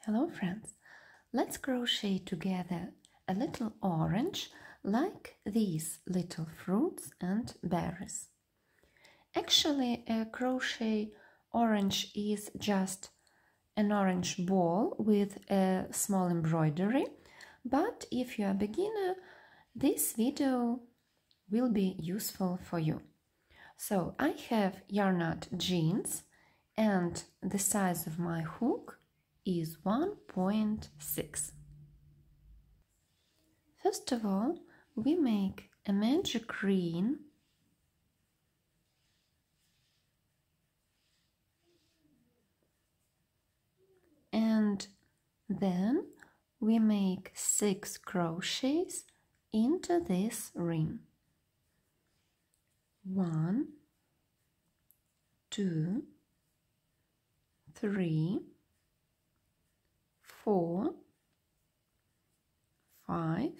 Hello friends, let's crochet together a little orange like these little fruits and berries. Actually, a crochet orange is just an orange ball with a small embroidery, but if you are a beginner, this video will be useful for you. So I have yarn knot jeans and the size of my hook is 1.6. First of all, we make a magic green and then we make 6 crochets into this ring. 1, 2, 3, 4, 5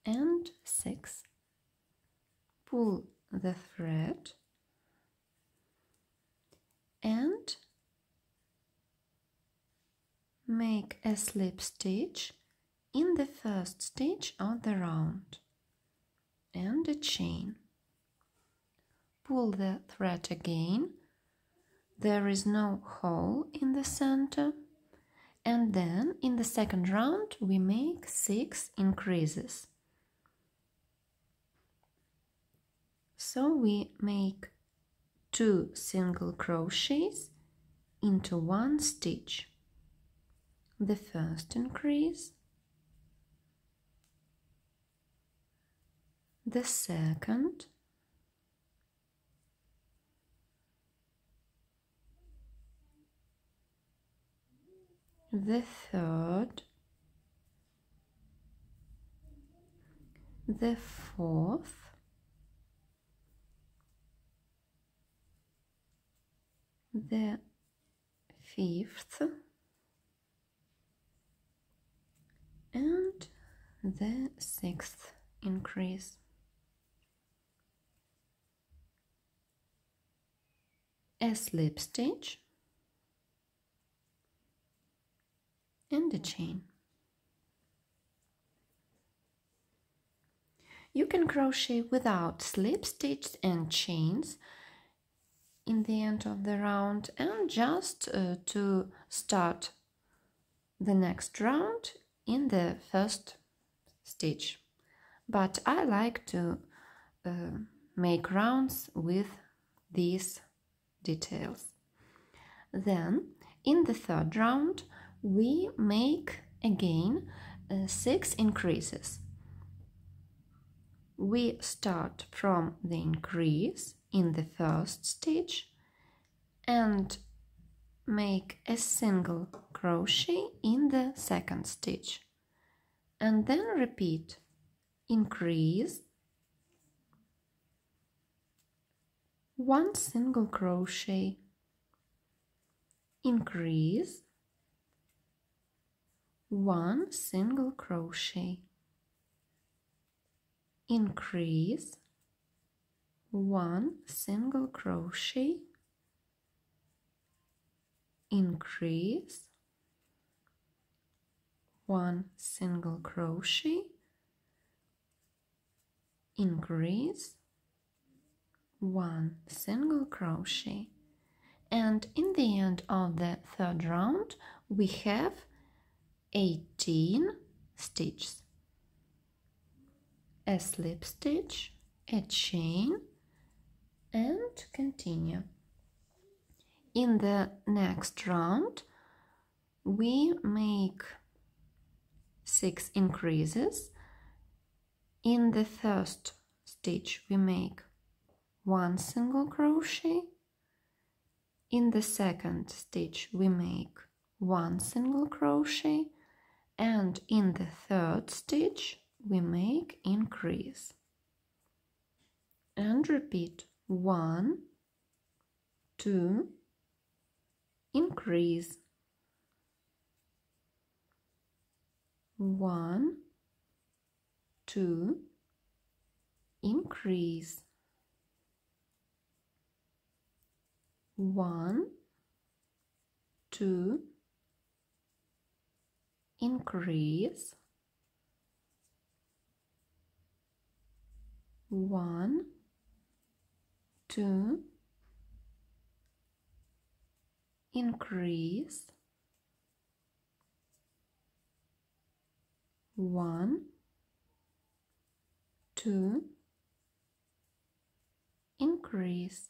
and 6. Pull the thread and make a slip stitch in the first stitch of the round and a chain. Pull the thread again. There is no hole in the center. And then in the second round we make 6 increases. So we make 2 single crochets into 1 stitch. The first increase, the second, the third, the fourth, the fifth, and the 6th increase. A slip stitch and a chain. You can crochet without slip stitches and chains in the end of the round, and just to start the next round in the first stitch. But I like to make rounds with these details. Then in the third round we make again 6 increases. We start from the increase in the first stitch and make a single crochet in the second stitch, and then repeat increase, 1 single crochet, increase, 1 single crochet, increase, 1 single crochet, increase, 1 single crochet, increase, 1 single crochet, and in the end of the third round we have 18 stitches. A slip stitch, a chain, and continue. In the next round we make 6 increases. In the first stitch we make 1 single crochet. In the second stitch we make 1 single crochet, and in the third stitch we make increase. And repeat 1, 2, increase, 1, 2, increase, 1, 2, increase, 1, 2, increase, 1, 2, increase,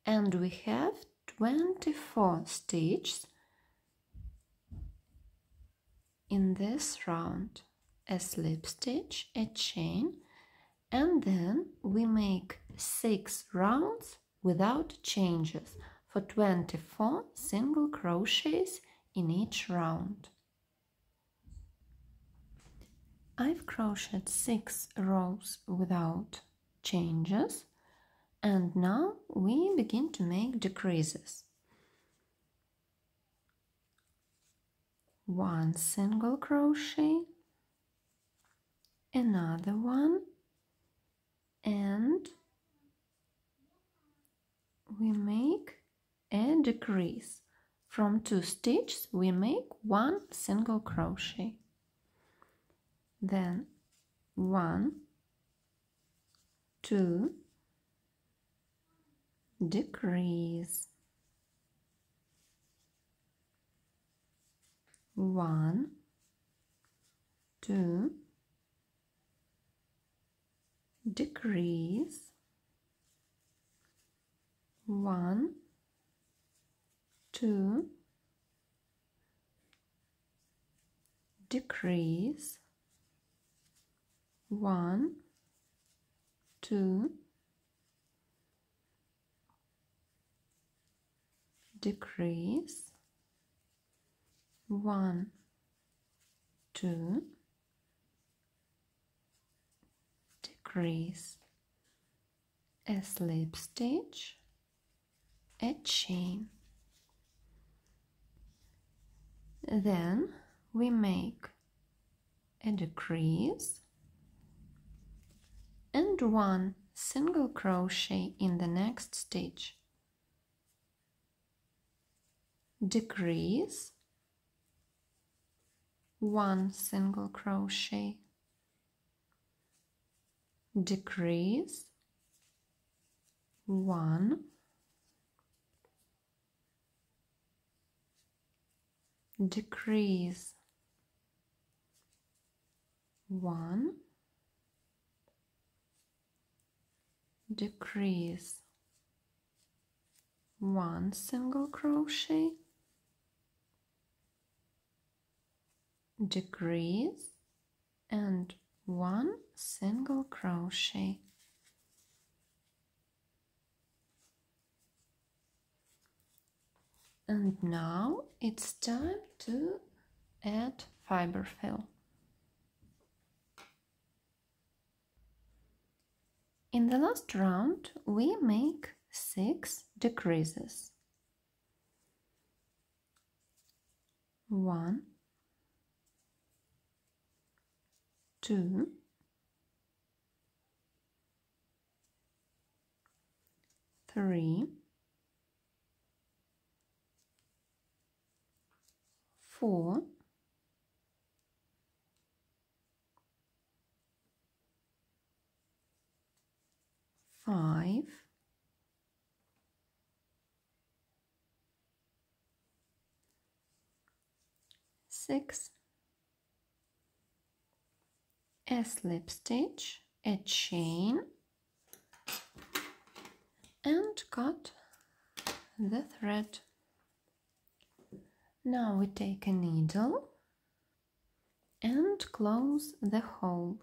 and we have 24 stitches in this round, a slip stitch, a chain, and then we make 6 rounds without changes for 24 single crochets in each round. I've crocheted 6 rows without changes, and now we begin to make decreases. 1 single crochet, another one, and we make a decrease. From 2 stitches we make 1 single crochet, then 1, 2, decrease, 1, 2, decrease, 1, 2, decrease, 1, 2, decrease, 1, 2, decrease, a slip stitch, a chain. Then we make a decrease and 1 single crochet in the next stitch, decrease, 1 single crochet, decrease, 1, decrease, 1, decrease, 1 single crochet, decrease, and 1 single crochet. And now it's time to add fiber fill. In the last round we make 6 decreases. 1, 2, 3, 4, 5, 6, a slip stitch, a chain, and cut the thread. Now we take a needle and close the hole.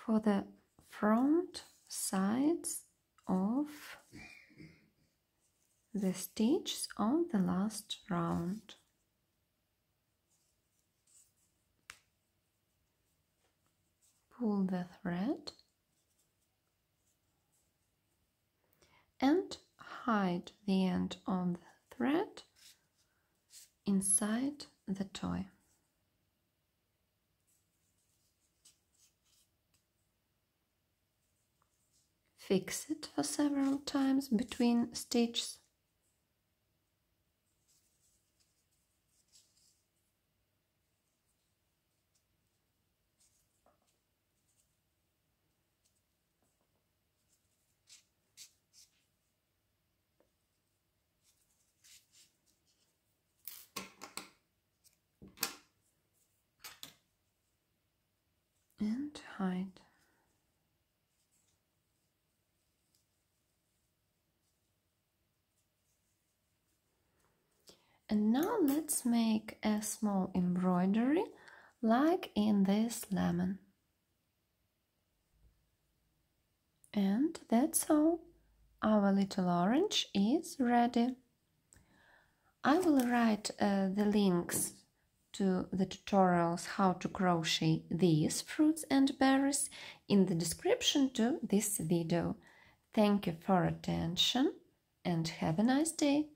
For the front sides of the stitches on the last round. Pull the thread and hide the end of the thread inside the toy. Fix it for several times between stitches. And now let's make a small embroidery like in this lemon. And that's all. Our little orange is ready. I will write the links to the tutorials how to crochet these fruits and berries in the description to this video. Thank you for attention and have a nice day.